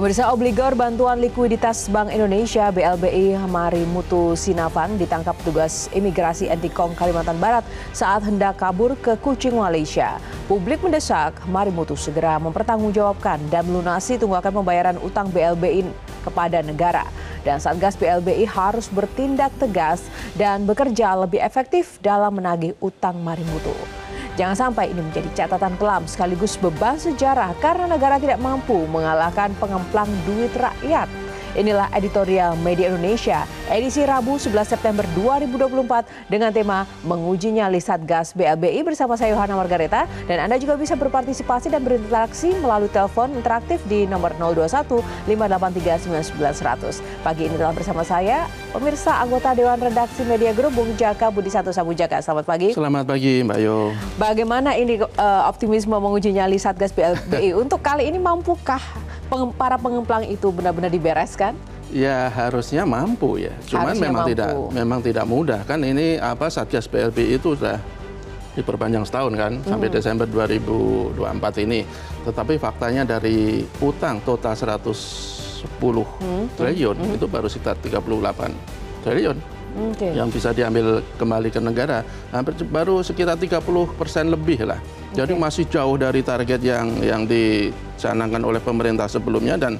Pemirsa, obligor bantuan likuiditas Bank Indonesia BLBI Marimutu Sinavan ditangkap petugas imigrasi Antikong Kalimantan Barat saat hendak kabur ke Kuching, Malaysia. Publik mendesak Marimutu segera mempertanggungjawabkan dan melunasi tunggakan pembayaran utang BLBI kepada negara. Dan Satgas BLBI harus bertindak tegas dan bekerja lebih efektif dalam menagih utang Marimutu. Jangan sampai ini menjadi catatan kelam sekaligus beban sejarah karena negara tidak mampu mengalahkan pengemplang duit rakyat. Inilah editorial Media Indonesia edisi Rabu 11 September 2024 dengan tema Menguji Nyali Satgas BLBI bersama saya Yohana Margareta, dan Anda juga bisa berpartisipasi dan berinteraksi melalui telepon interaktif di nomor 021 583 99100. Pagi ini telah bersama saya pemirsa anggota Dewan Redaksi Media Group Bung Jaka Budi Satu Sabu Jaka. Selamat pagi. Selamat pagi Mbak Yo. Bagaimana ini optimisme menguji nyali Satgas BLBI untuk kali ini, mampukah para pengemplang itu benar-benar dibereskan? Ya harusnya mampu ya. Cuman memang tidak mudah kan, ini Satgas BLBI itu sudah diperpanjang setahun kan sampai Desember 2024 ini. Tetapi faktanya dari utang total 110 triliun itu baru sekitar 38 triliun. Yang bisa diambil kembali ke negara baru sekitar 30% lebih lah. Jadi masih jauh dari target yang dicanangkan oleh pemerintah sebelumnya, dan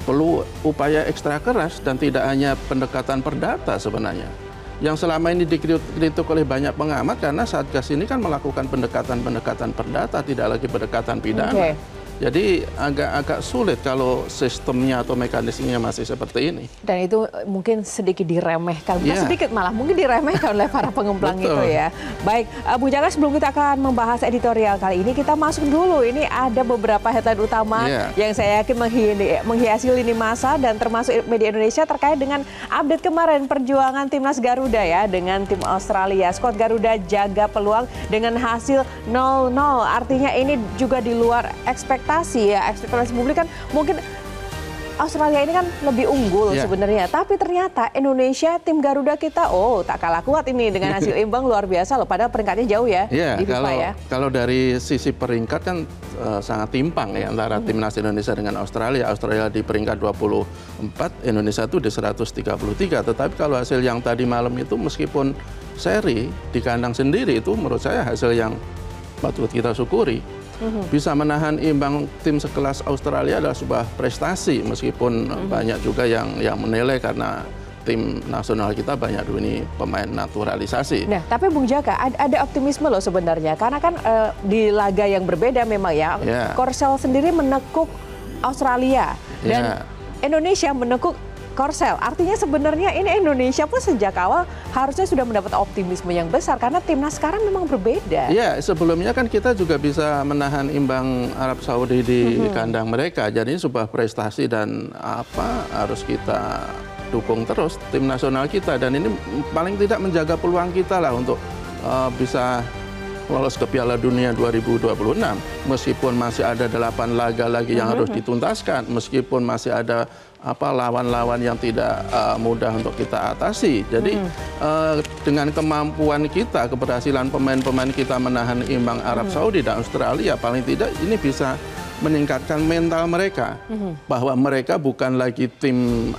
perlu upaya ekstra keras dan tidak hanya pendekatan perdata sebenarnya. Yang selama ini dikritik oleh banyak pengamat karena Satgas ini kan melakukan pendekatan perdata, tidak lagi pendekatan pidana. Jadi agak sulit kalau sistemnya atau mekanismenya masih seperti ini. Dan itu mungkin sedikit diremehkan, bukan sedikit malah mungkin diremehkan oleh para pengemplang itu ya. Baik, Bung Jaka, sebelum kita akan membahas editorial kali ini, kita masuk dulu. Ini ada beberapa headline utama yang saya yakin menghiasi lini masa dan termasuk Media Indonesia terkait dengan update kemarin perjuangan Timnas Garuda ya dengan tim Australia. Skuad Garuda jaga peluang dengan hasil 0-0. Artinya ini juga di luar ekspektasi publik kan. Mungkin Australia ini kan lebih unggul sebenarnya, tapi ternyata Indonesia, tim Garuda kita tak kalah kuat ini dengan hasil imbang luar biasa loh, padahal peringkatnya jauh ya di FIFA ya. Kalau dari sisi peringkat kan sangat timpang ya antara timnas Indonesia dengan Australia. Australia di peringkat 24, Indonesia itu di 133. Tetapi kalau hasil yang tadi malam itu meskipun seri di kandang sendiri, itu menurut saya hasil yang patut kita syukuri. Bisa menahan imbang tim sekelas Australia adalah sebuah prestasi, meskipun banyak juga yang menilai karena tim nasional kita banyak ini pemain naturalisasi. Nah, tapi Bung Jaka, ada optimisme loh sebenarnya, karena kan di laga yang berbeda memang ya. Korsel sendiri menekuk Australia dan Indonesia menekuk Korsel. Artinya sebenarnya ini Indonesia pun sejak awal harusnya sudah mendapat optimisme yang besar karena timnas sekarang memang berbeda. Ya, sebelumnya kan kita juga bisa menahan imbang Arab Saudi di kandang mereka. Jadi ini sebuah prestasi dan harus kita dukung terus tim nasional kita, dan ini paling tidak menjaga peluang kita lah untuk bisa lolos ke Piala Dunia 2026. Meskipun masih ada 8 laga lagi yang harus dituntaskan, meskipun masih ada lawan-lawan yang tidak mudah untuk kita atasi. Jadi dengan kemampuan kita, keberhasilan pemain-pemain kita menahan imbang Arab Saudi dan Australia, paling tidak ini bisa meningkatkan mental mereka bahwa mereka bukan lagi tim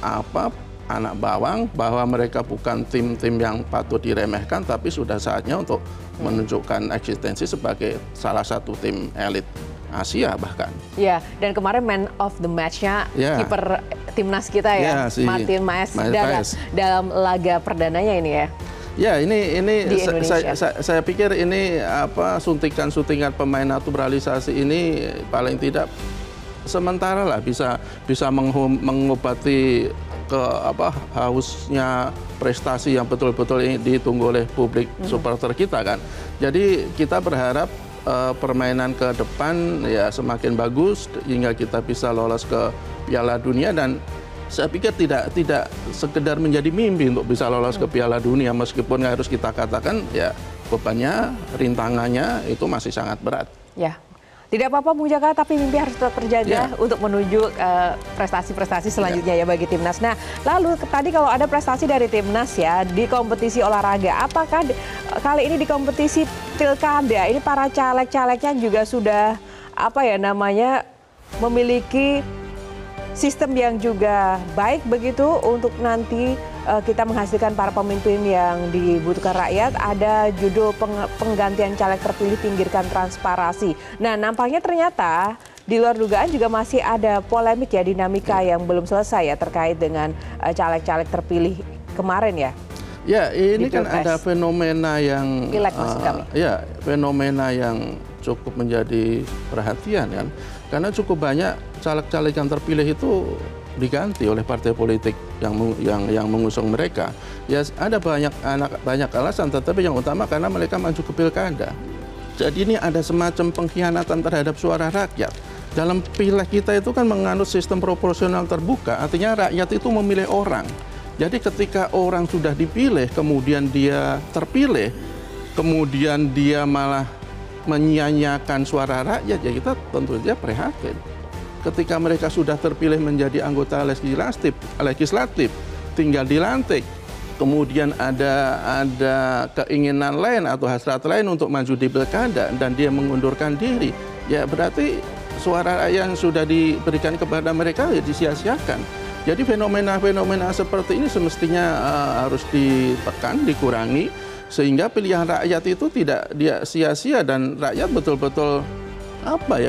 anak bawang, bahwa mereka bukan tim-tim yang patut diremehkan, tapi sudah saatnya untuk menunjukkan eksistensi sebagai salah satu tim elit Asia bahkan. Ya, dan kemarin man of the match-nya kiper timnas kita ya, Martin Maes dalam laga perdananya ini ya. Ya, ini saya pikir ini suntikan-suntikan pemain naturalisasi ini paling tidak sementara lah bisa mengobati hausnya prestasi yang betul-betul ditunggu oleh publik supporter kita kan. Jadi kita berharap permainan ke depan ya semakin bagus hingga kita bisa lolos ke Piala Dunia, dan saya pikir tidak sekedar menjadi mimpi untuk bisa lolos ke Piala Dunia, meskipun harus kita katakan ya bebannya, rintangannya itu masih sangat berat. Ya. Tidak apa-apa Bung Jaka, tapi mimpi harus tetap terjaga untuk menuju prestasi-prestasi selanjutnya ya bagi timnas. Nah, lalu tadi kalau ada prestasi dari timnas ya di kompetisi olahraga, apakah kali ini di kompetisi pilkada ini para caleg-calegnya juga sudah memiliki sistem yang juga baik begitu untuk nanti kita menghasilkan para pemimpin yang dibutuhkan rakyat. Ada judul penggantian caleg terpilih pinggirkan transparansi. Nah, nampaknya ternyata di luar dugaan juga masih ada polemik ya, dinamika yang belum selesai ya terkait dengan caleg-caleg terpilih kemarin ya. Ya, ini kan ada fenomena yang fenomena yang cukup menjadi perhatian kan. Karena cukup banyak caleg-caleg yang terpilih itu diganti oleh partai politik yang mengusung mereka. Ya, ada banyak alasan, tetapi yang utama karena mereka maju ke pilkada. Jadi ini ada semacam pengkhianatan terhadap suara rakyat. Dalam pileg kita itu kan menganut sistem proporsional terbuka, artinya rakyat itu memilih orang. Jadi ketika orang sudah dipilih, kemudian dia terpilih, kemudian dia malah menyia-nyiakan suara rakyat, ya kita tentu saja prihatin. Ketika mereka sudah terpilih menjadi anggota legislatif, tinggal dilantik, kemudian ada keinginan lain atau hasrat lain untuk maju di pilkada dan dia mengundurkan diri, ya berarti suara yang sudah diberikan kepada mereka ya disia-siakan. Jadi fenomena-fenomena seperti ini semestinya harus ditekan, dikurangi, sehingga pilihan rakyat itu tidak dia sia-sia dan rakyat betul-betul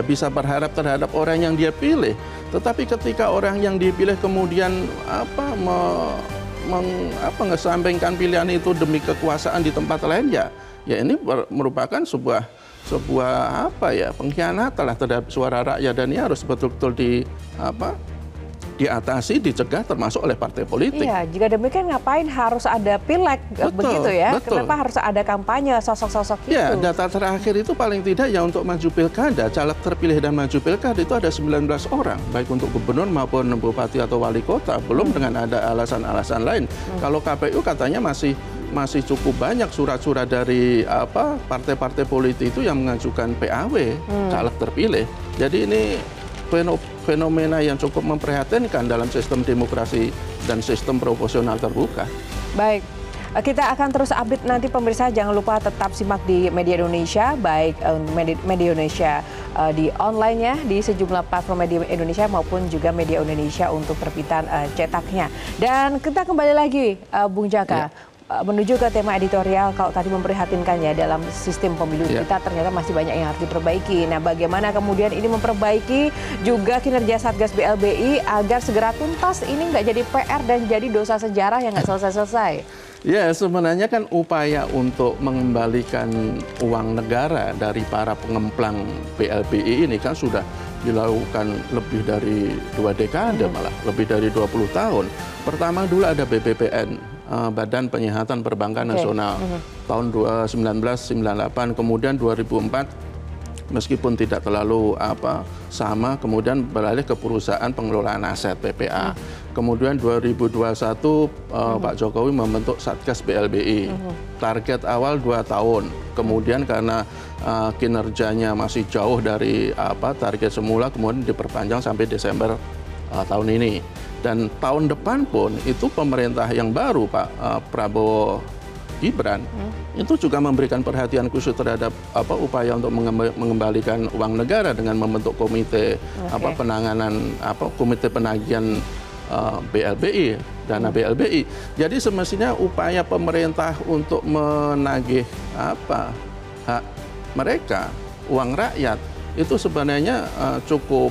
bisa berharap terhadap orang yang dia pilih. Tetapi ketika orang yang dipilih kemudian mengesampingkan pilihan itu demi kekuasaan di tempat lain, ya ini merupakan sebuah pengkhianatan lah terhadap suara rakyat, dan ini harus betul-betul diatasi, dicegah termasuk oleh partai politik. Iya, jika demikian ngapain harus ada pileg begitu ya? Betul. Kenapa harus ada kampanye sosok-sosok itu? Ya, data terakhir itu paling tidak ya untuk maju pilkada, caleg terpilih dan maju pilkada itu ada 19 orang, baik untuk gubernur maupun bupati atau wali kota, belum dengan ada alasan-alasan lain. Kalau KPU katanya masih cukup banyak surat-surat dari partai-partai politik itu yang mengajukan PAW caleg terpilih. Jadi ini fenomena yang cukup memprihatinkan dalam sistem demokrasi dan sistem proporsional terbuka. Baik, kita akan terus update nanti pemirsa. Jangan lupa tetap simak di Media Indonesia, baik Media Indonesia di online-nya, di sejumlah platform Media Indonesia maupun juga Media Indonesia untuk terbitan cetaknya. Dan kita kembali lagi, Bung Jaka. Menuju ke tema editorial, kalau tadi memprihatinkan ya dalam sistem pemilu kita ternyata masih banyak yang harus diperbaiki. Nah, bagaimana kemudian ini memperbaiki juga kinerja Satgas BLBI agar segera tuntas, ini nggak jadi PR dan jadi dosa sejarah yang nggak selesai-selesai? Ya, sebenarnya kan upaya untuk mengembalikan uang negara dari para pengemplang BLBI ini kan sudah dilakukan lebih dari 2 dekade, malah lebih dari 20 tahun. Pertama dulu ada BPPN, Badan Penyihatan Perbankan Nasional, tahun 1998, kemudian 2004 meskipun tidak terlalu sama, kemudian beralih ke perusahaan pengelolaan aset PPA. Kemudian 2021 Pak Jokowi membentuk Satgas BLBI. Target awal 2 tahun. Kemudian karena kinerjanya masih jauh dari target semula, kemudian diperpanjang sampai Desember tahun ini. Dan tahun depan pun itu pemerintah yang baru Pak Prabowo Gibran itu juga memberikan perhatian khusus terhadap upaya untuk mengembalikan uang negara dengan membentuk komite penanganan komite penagihan BLBI, dana BLBI. Jadi semestinya upaya pemerintah untuk menagih hak mereka, uang rakyat, itu sebenarnya cukup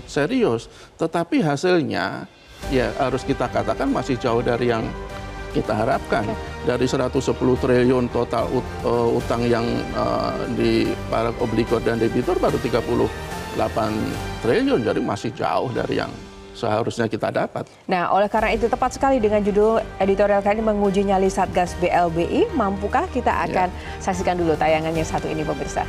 serius, tetapi hasilnya ya harus kita katakan masih jauh dari yang kita harapkan. Dari 110 triliun total utang yang di para obligor dan debitur baru 38 triliun, jadi masih jauh dari yang seharusnya kita dapat. Nah, oleh karena itu tepat sekali dengan judul editorial kali ini, menguji nyali Satgas BLBI, mampukah? Kita akan saksikan dulu tayangannya satu ini pemirsa.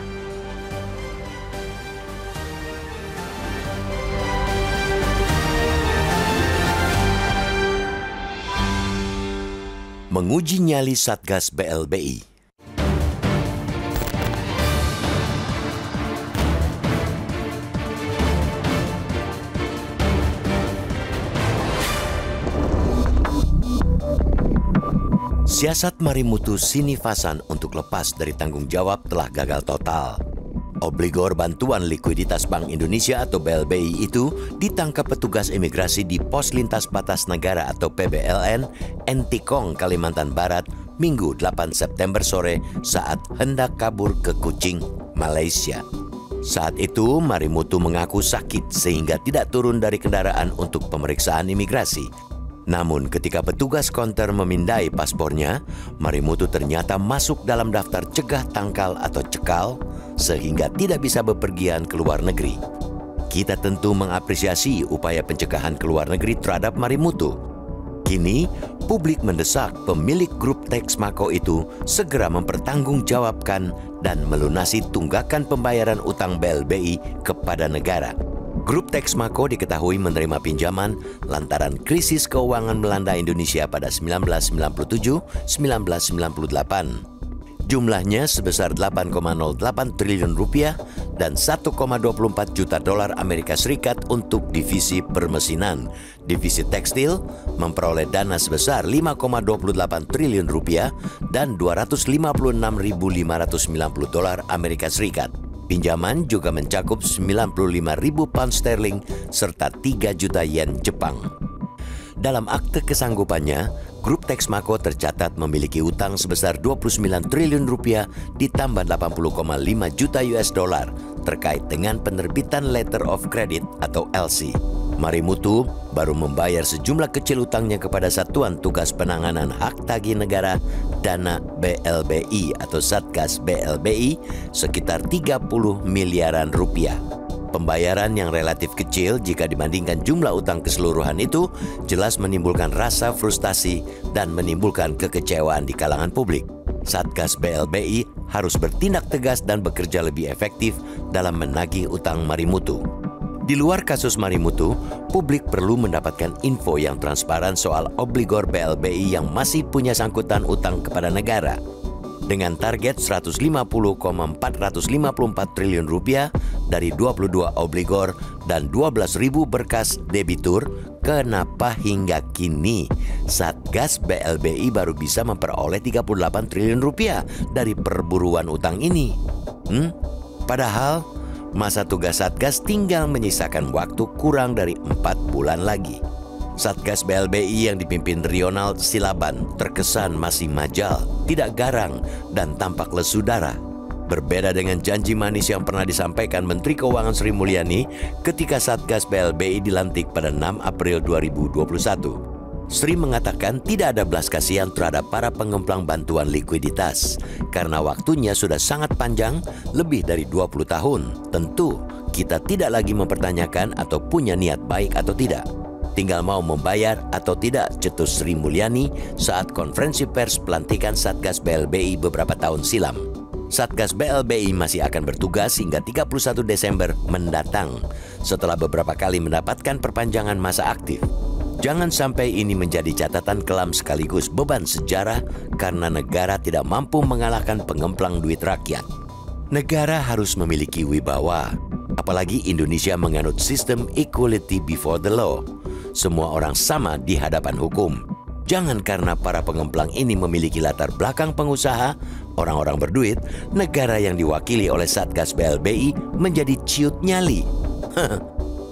Menguji nyali Satgas BLBI. Siasat Marimutu Sinivasan untuk lepas dari tanggung jawab telah gagal total. Obligor Bantuan Likuiditas Bank Indonesia atau BLBI itu ditangkap petugas imigrasi di Pos Lintas Batas Negara atau PBLN, Entikong, Kalimantan Barat, Minggu 8 September sore saat hendak kabur ke Kuching, Malaysia. Saat itu, Marimutu mengaku sakit sehingga tidak turun dari kendaraan untuk pemeriksaan imigrasi. Namun ketika petugas konter memindai paspornya, Marimutu ternyata masuk dalam daftar cegah tangkal atau cekal sehingga tidak bisa bepergian ke luar negeri. Kita tentu mengapresiasi upaya pencegahan ke luar negeri terhadap Marimutu. Kini, publik mendesak pemilik grup Texmaco itu segera mempertanggungjawabkan dan melunasi tunggakan pembayaran utang BLBI kepada negara. Grup Texmaco diketahui menerima pinjaman lantaran krisis keuangan melanda Indonesia pada 1997-1998. Jumlahnya sebesar 8,08 triliun rupiah dan 1,24 juta dolar Amerika Serikat untuk divisi permesinan. Divisi tekstil memperoleh dana sebesar 5,28 triliun rupiah dan 256.590 dolar Amerika Serikat. Pinjaman juga mencakup 95.000 pound sterling serta 3 juta yen Jepang. Dalam akte kesanggupannya, grup Texmaco tercatat memiliki utang sebesar 29 triliun rupiah ditambah 80,5 juta US dollar terkait dengan penerbitan Letter of Credit atau LC. Marimutu baru membayar sejumlah kecil utangnya kepada Satuan Tugas Penanganan Hak Tagih Negara Dana BLBI atau Satgas BLBI sekitar 30 miliaran rupiah. Pembayaran yang relatif kecil jika dibandingkan jumlah utang keseluruhan itu jelas menimbulkan rasa frustasi dan menimbulkan kekecewaan di kalangan publik. Satgas BLBI harus bertindak tegas dan bekerja lebih efektif dalam menagih utang Marimutu. Di luar kasus Marimutu, publik perlu mendapatkan info yang transparan soal obligor BLBI yang masih punya sangkutan utang kepada negara. Dengan target 150,454 triliun rupiah dari 22 obligor dan 12.000 berkas debitur, kenapa hingga kini Satgas BLBI baru bisa memperoleh 38 triliun rupiah dari perburuan utang ini? Padahal masa tugas Satgas tinggal menyisakan waktu kurang dari 4 bulan lagi. Satgas BLBI yang dipimpin Ronald Silaban terkesan masih majal, tidak garang, dan tampak lesu darah. Berbeda dengan janji manis yang pernah disampaikan Menteri Keuangan Sri Mulyani ketika Satgas BLBI dilantik pada 6 April 2021. Sri mengatakan tidak ada belas kasihan terhadap para pengemplang bantuan likuiditas karena waktunya sudah sangat panjang, lebih dari 20 tahun. Tentu, kita tidak lagi mempertanyakan atau punya niat baik atau tidak. Tinggal mau membayar atau tidak, cetus Sri Mulyani saat konferensi pers pelantikan Satgas BLBI beberapa tahun silam. Satgas BLBI masih akan bertugas hingga 31 Desember mendatang setelah beberapa kali mendapatkan perpanjangan masa aktif. Jangan sampai ini menjadi catatan kelam sekaligus beban sejarah karena negara tidak mampu mengalahkan pengemplang duit rakyat. Negara harus memiliki wibawa, apalagi Indonesia menganut sistem equality before the law. Semua orang sama di hadapan hukum. Jangan karena para pengemplang ini memiliki latar belakang pengusaha, orang-orang berduit, negara yang diwakili oleh Satgas BLBI menjadi ciut nyali.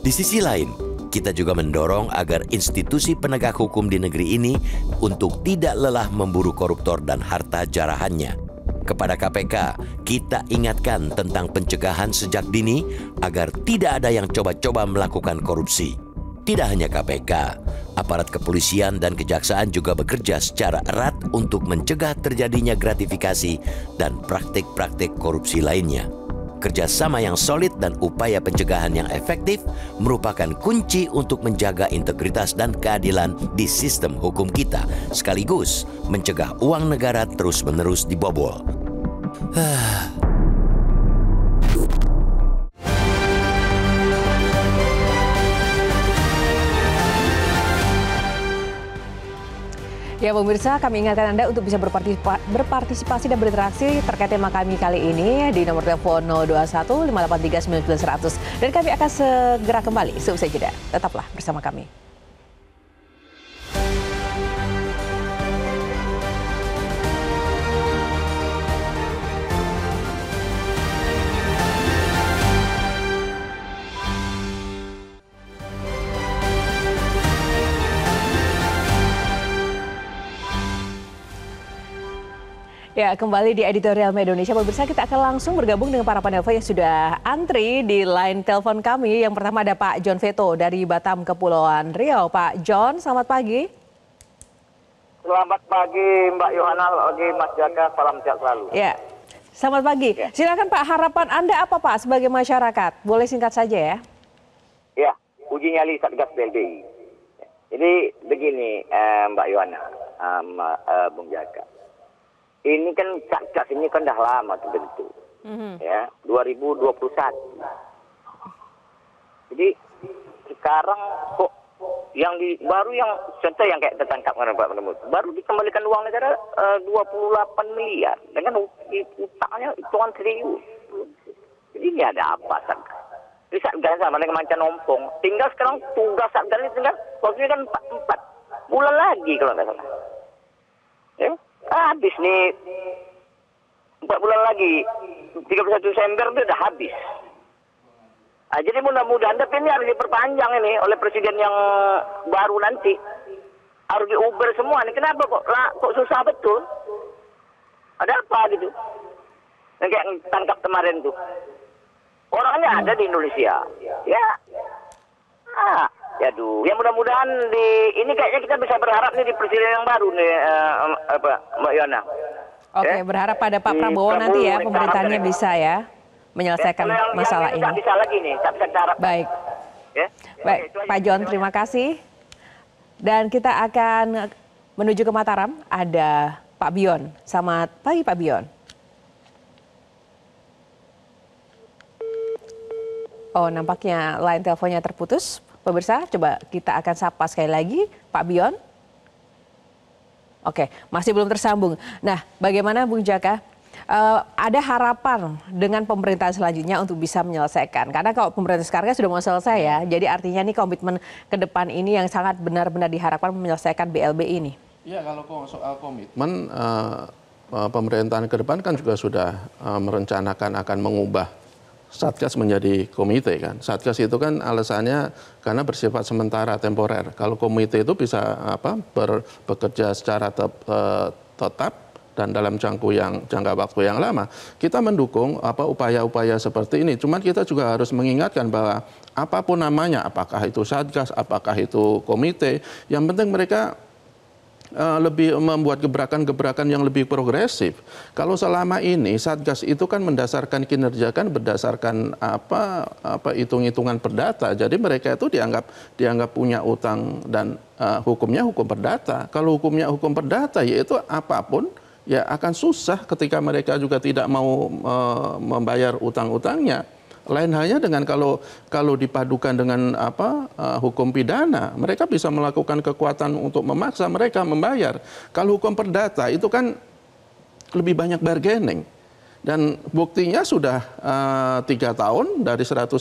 Di sisi lain, kita juga mendorong agar institusi penegak hukum di negeri ini untuk tidak lelah memburu koruptor dan harta jarahannya. Kepada KPK, kita ingatkan tentang pencegahan sejak dini agar tidak ada yang coba-coba melakukan korupsi. Tidak hanya KPK, aparat kepolisian dan kejaksaan juga bekerja secara erat untuk mencegah terjadinya gratifikasi dan praktik-praktik korupsi lainnya. Kerjasama yang solid dan upaya pencegahan yang efektif merupakan kunci untuk menjaga integritas dan keadilan di sistem hukum kita, sekaligus mencegah uang negara terus-menerus dibobol. Ya pemirsa, kami ingatkan Anda untuk bisa berpartisipasi dan berinteraksi terkait tema kami kali ini di nomor telepon 021 583 99100. Dan kami akan segera kembali seusai jeda. Tetaplah bersama kami. Ya, kembali di Editorial Media Indonesia. Pemirsa, kita akan langsung bergabung dengan para panel yang sudah antri di line telepon kami. Yang pertama ada Pak John Veto dari Batam, Kepulauan Riau. Pak John, selamat pagi. Selamat pagi Mbak Yohana, pagi Mas Jaka, salam sehat selalu. Ya, selamat pagi. Silakan Pak, harapan Anda apa Pak sebagai masyarakat? Boleh singkat saja ya. Ya, uji nyali Satgas BLBI. Jadi begini Mbak Yohana, Bung Jaka. Ini kan Satgas ini kan dah lama terbentuk, ya 2021. Jadi sekarang kok yang baru yang contoh yang kayak tertangkap dengan Pak Menemu, baru dikembalikan uang negara 28 miliar dengan utangnya hitungan triliun. Jadi ini ada apa Satgas? Jadi Satgas sama dengan mancan ompong. Tinggal sekarang tugas Satgas ini tinggal waktunya kan 4 bulan lagi kalau nggak salah. Ya? Habis nih 4 bulan lagi 31 Desember itu udah habis. Jadi mudah-mudahan tapi ini harus diperpanjang ini oleh presiden yang baru nanti, harus diuber semua nih. Kenapa kok susah betul? Ada apa gitu? Yang kayak tangkap kemarin tuh orangnya ada di Indonesia ya. Aduh, ya mudah-mudahan ini kayaknya kita bisa berharap nih di presiden yang baru nih, Mbak Yana. Oke, berharap pada Pak Prabowo nanti ya pemerintahnya bisa ya menyelesaikan masalah ini. Bisa lagi nih, tak bisa harap. Baik, Ya? baik, Pak John, terima kasih. Dan kita akan menuju ke Mataram. Ada Pak Bion. Selamat pagi, Pak Bion. Oh, nampaknya line teleponnya terputus. Pemirsa, coba kita akan sapa sekali lagi Pak Bion. Oke, masih belum tersambung. Nah, bagaimana Bung Jaka? Ada harapan dengan pemerintahan selanjutnya untuk bisa menyelesaikan. Karena kalau pemerintah sekarang sudah mau selesai ya, jadi artinya nih komitmen ke depan ini yang sangat benar-benar diharapkan menyelesaikan BLBI ini. Ya, kalau soal komitmen, pemerintahan ke depan kan juga sudah merencanakan akan mengubah Satgas menjadi komite kan. Satgas itu kan alasannya karena bersifat sementara, temporer. Kalau komite itu bisa bekerja secara tetap dan dalam jangka waktu yang lama. Kita mendukung upaya-upaya seperti ini. Cuman kita juga harus mengingatkan bahwa apapun namanya, apakah itu Satgas, apakah itu komite, yang penting mereka lebih membuat gebrakan-gebrakan yang lebih progresif. Kalau selama ini Satgas itu kan mendasarkan kinerja kan berdasarkan hitung-hitungan perdata. Jadi mereka itu dianggap punya utang dan hukumnya hukum perdata. Kalau hukumnya hukum perdata yaitu apapun ya akan susah ketika mereka juga tidak mau membayar utang-utangnya. Lain halnya dengan kalau dipadukan dengan hukum pidana, mereka bisa melakukan kekuatan untuk memaksa mereka membayar. Kalau hukum perdata itu kan lebih banyak bargaining. Dan buktinya sudah 3 tahun dari 110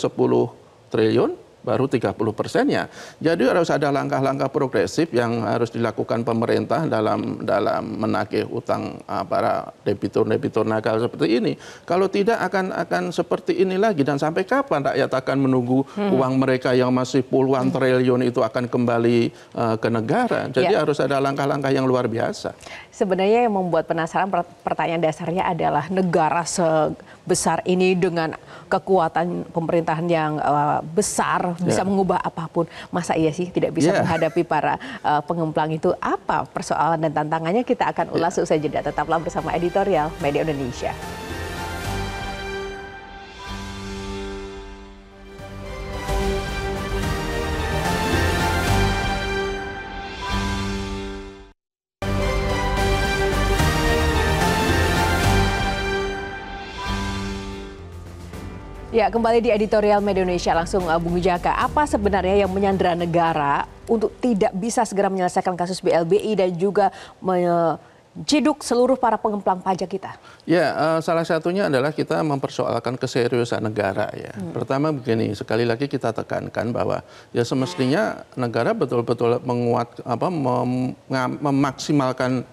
triliun baru 30%-nya. Jadi harus ada langkah-langkah progresif yang harus dilakukan pemerintah dalam menagih utang para debitur-debitur nakal seperti ini. Kalau tidak akan seperti ini lagi dan sampai kapan rakyat akan menunggu uang mereka yang masih puluhan triliun itu akan kembali ke negara. Jadi harus ada langkah-langkah yang luar biasa. Sebenarnya yang membuat penasaran pertanyaan dasarnya adalah negara sebesar ini dengan kekuatan pemerintahan yang besar bisa mengubah apapun. Masa iya sih tidak bisa menghadapi para pengemplang itu? Apa persoalan dan tantangannya? Kita akan ulas usai jeda. Tetaplah bersama Editorial Media Indonesia. Ya, kembali di Editorial Media Indonesia, langsung Bung Jaka. Apa sebenarnya yang menyandera negara untuk tidak bisa segera menyelesaikan kasus BLBI dan juga menciduk seluruh para pengemplang pajak kita? Ya, salah satunya adalah kita mempersoalkan keseriusan negara ya. Pertama begini, sekali lagi kita tekankan bahwa ya semestinya negara betul-betul memaksimalkan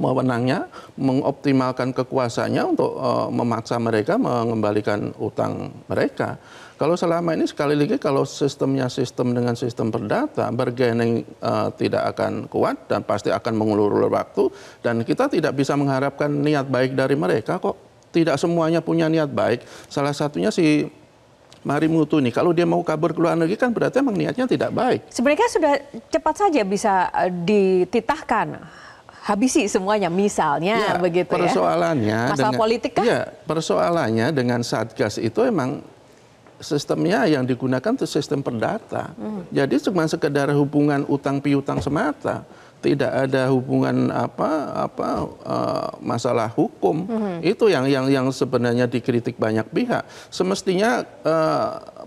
wewenangnya, mengoptimalkan kekuasaannya untuk memaksa mereka mengembalikan utang mereka. Kalau selama ini sekali lagi kalau sistemnya sistem dengan sistem perdata, bargaining tidak akan kuat dan pasti akan mengulur-ulur waktu, dan kita tidak bisa mengharapkan niat baik dari mereka kok. Tidak semuanya punya niat baik. Salah satunya si Marimutu nih, kalau dia mau kabur ke luar negeri kan berarti emang niatnya tidak baik. Sebenarnya sudah cepat saja bisa dititahkan, habisi semuanya misalnya, Ya, begitu persoalannya ya. Masalah politik kan? Ya, persoalannya dengan Satgas itu emang sistemnya yang digunakan itu sistem perdata. Jadi cuma sekedar hubungan utang piutang semata. Tidak ada hubungan masalah hukum. Itu yang sebenarnya dikritik banyak pihak. Semestinya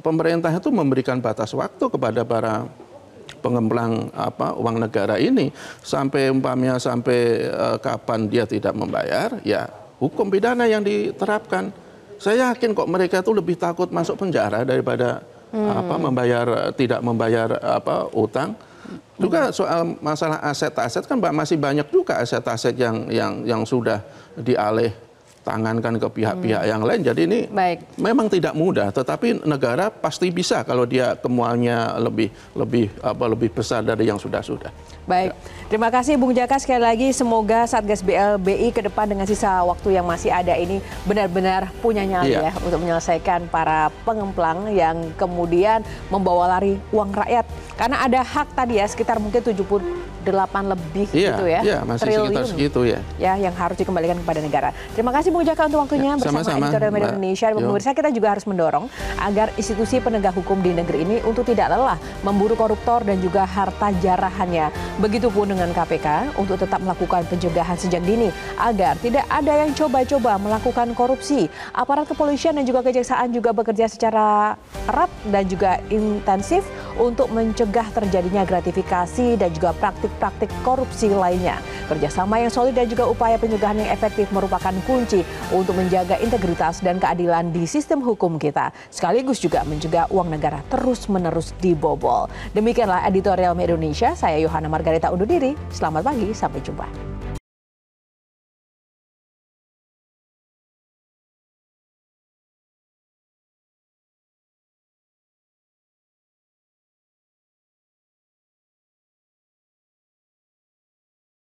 pemerintah itu memberikan batas waktu kepada para pengemplang uang negara ini sampai umpamanya kapan dia tidak membayar, ya hukum pidana yang diterapkan. Saya yakin kok mereka itu lebih takut masuk penjara daripada tidak membayar utang. Juga soal masalah aset-aset kan masih banyak juga aset-aset yang sudah dialih tangankan ke pihak-pihak yang lain. Jadi ini memang tidak mudah, tetapi negara pasti bisa kalau dia kemauannya lebih besar dari yang sudah-sudah. Baik, terima kasih Bung Jaka sekali lagi. Semoga Satgas BLBI ke depan dengan sisa waktu yang masih ada ini benar-benar punya nyali ya untuk menyelesaikan para pengemplang yang kemudian membawa lari uang rakyat. Karena ada hak tadi ya sekitar mungkin 78 lebih gitu ya. Iya, masih triliun sekitar segitu ya. Ya, yang harus dikembalikan kepada negara. Terima kasih Bung Jaka untuk waktunya bersama Editorial Media Indonesia. Dan pemirsa, kita juga harus mendorong agar institusi penegak hukum di negeri ini untuk tidak lelah memburu koruptor dan juga harta jarahannya. Begitupun dengan KPK untuk tetap melakukan pencegahan sejak dini agar tidak ada yang coba-coba melakukan korupsi. Aparat kepolisian dan juga kejaksaan juga bekerja secara erat dan juga intensif untuk mencegah terjadinya gratifikasi dan juga praktik-praktik korupsi lainnya. Kerjasama yang solid dan juga upaya pencegahan yang efektif merupakan kunci untuk menjaga integritas dan keadilan di sistem hukum kita. Sekaligus juga mencegah uang negara terus-menerus dibobol. Demikianlah Editorial Media Indonesia. Saya Yohana Margareta undur diri. Selamat pagi, sampai jumpa.